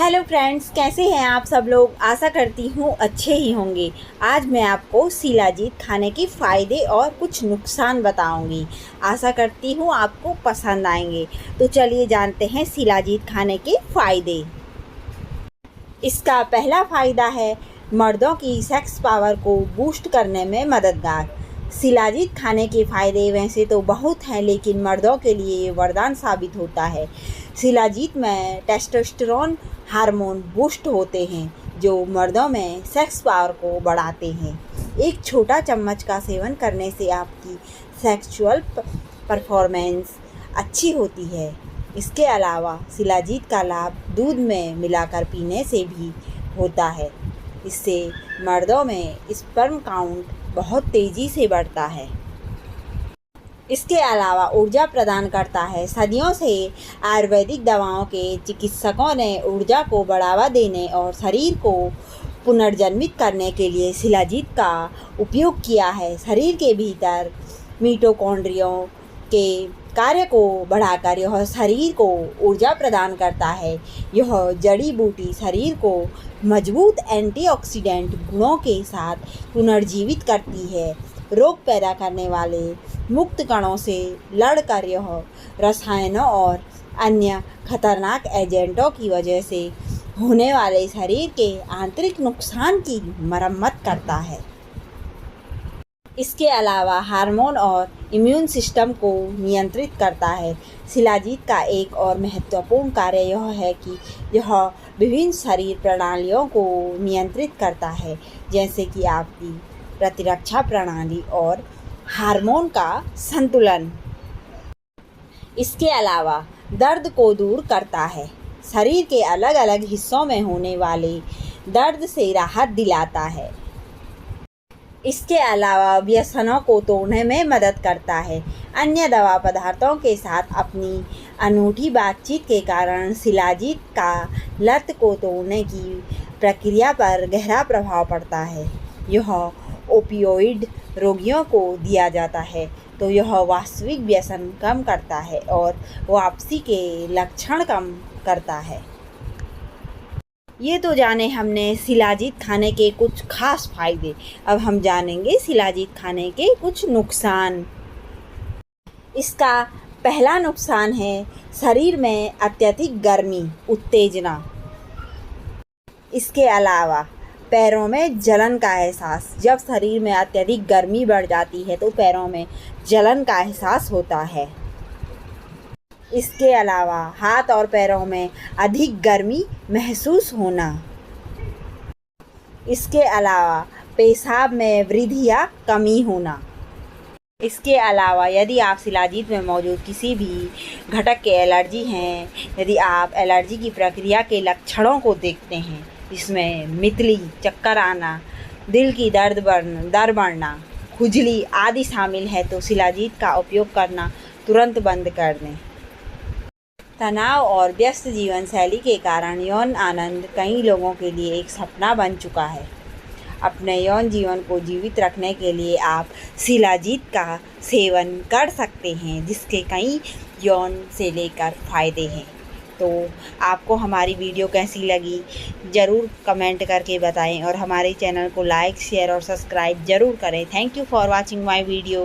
Hello friends, कैसे हैं आप सब लोग। आशा करती हूँ अच्छे ही होंगे। आज मैं आपको शिलाजीत खाने के फ़ायदे और कुछ नुकसान बताऊंगी। आशा करती हूँ आपको पसंद आएंगे। तो चलिए जानते हैं शिलाजीत खाने के फ़ायदे। इसका पहला फ़ायदा है मर्दों की सेक्स पावर को बूस्ट करने में मददगार। शिलाजीत खाने के फ़ायदे वैसे तो बहुत हैं, लेकिन मर्दों के लिए ये वरदान साबित होता है। शिलाजीत में टेस्टोस्टेरोन हार्मोन बूस्ट होते हैं, जो मर्दों में सेक्स पावर को बढ़ाते हैं। एक छोटा चम्मच का सेवन करने से आपकी सेक्सुअल परफॉर्मेंस अच्छी होती है। इसके अलावा शिलाजीत का लाभ दूध में मिलाकर पीने से भी होता है। इससे मर्दों में स्पर्म काउंट बहुत तेज़ी से बढ़ता है। इसके अलावा ऊर्जा प्रदान करता है। सदियों से आयुर्वेदिक दवाओं के चिकित्सकों ने ऊर्जा को बढ़ावा देने और शरीर को पुनर्जन्मित करने के लिए शिलाजीत का उपयोग किया है। शरीर के भीतर मिटोकॉन्ड्रियों के कार्य को बढ़ाकर यह शरीर को ऊर्जा प्रदान करता है। यह जड़ी बूटी शरीर को मजबूत एंटीऑक्सीडेंट गुणों के साथ पुनर्जीवित करती है। रोग पैदा करने वाले मुक्त कणों से लड़कर यह रसायनों और अन्य खतरनाक एजेंटों की वजह से होने वाले शरीर के आंतरिक नुकसान की मरम्मत करता है। इसके अलावा हार्मोन और इम्यून सिस्टम को नियंत्रित करता है। शिलाजीत का एक और महत्वपूर्ण कार्य यह है कि यह विभिन्न शरीर प्रणालियों को नियंत्रित करता है, जैसे कि आपकी प्रतिरक्षा प्रणाली और हार्मोन का संतुलन। इसके अलावा दर्द को दूर करता है। शरीर के अलग अलग हिस्सों में होने वाले दर्द से राहत दिलाता है। इसके अलावा व्यसनों को तोड़ने में मदद करता है। अन्य दवा पदार्थों के साथ अपनी अनूठी बातचीत के कारण शिलाजीत का लत को तोड़ने की प्रक्रिया पर गहरा प्रभाव पड़ता है। यह ओपियोइड रोगियों को दिया जाता है, तो यह वास्तविक व्यसन कम करता है और वापसी के लक्षण कम करता है। ये तो जाने हमने शिलाजीत खाने के कुछ खास फायदे। अब हम जानेंगे शिलाजीत खाने के कुछ नुकसान। इसका पहला नुकसान है शरीर में अत्यधिक गर्मी उत्तेजना। इसके अलावा पैरों में जलन का एहसास। जब शरीर में अत्यधिक गर्मी बढ़ जाती है तो पैरों में जलन का एहसास होता है। इसके अलावा हाथ और पैरों में अधिक गर्मी महसूस होना। इसके अलावा पेशाब में वृद्धि या कमी होना। इसके अलावा यदि आप शिलाजीत में मौजूद किसी भी घटक के एलर्जी हैं, यदि आप एलर्जी की प्रक्रिया के लक्षणों को देखते हैं, इसमें मितली, चक्कर आना, दिल की दर बढ़ना, खुजली आदि शामिल है, तो शिलाजीत का उपयोग करना तुरंत बंद कर दें। तनाव और व्यस्त जीवन शैली के कारण यौन आनंद कई लोगों के लिए एक सपना बन चुका है। अपने यौन जीवन को जीवित रखने के लिए आप शिलाजीत का सेवन कर सकते हैं, जिसके कई यौन से लेकर फ़ायदे हैं। तो आपको हमारी वीडियो कैसी लगी ज़रूर कमेंट करके बताएं और हमारे चैनल को लाइक, शेयर और सब्सक्राइब ज़रूर करें। Thank you for watching my video.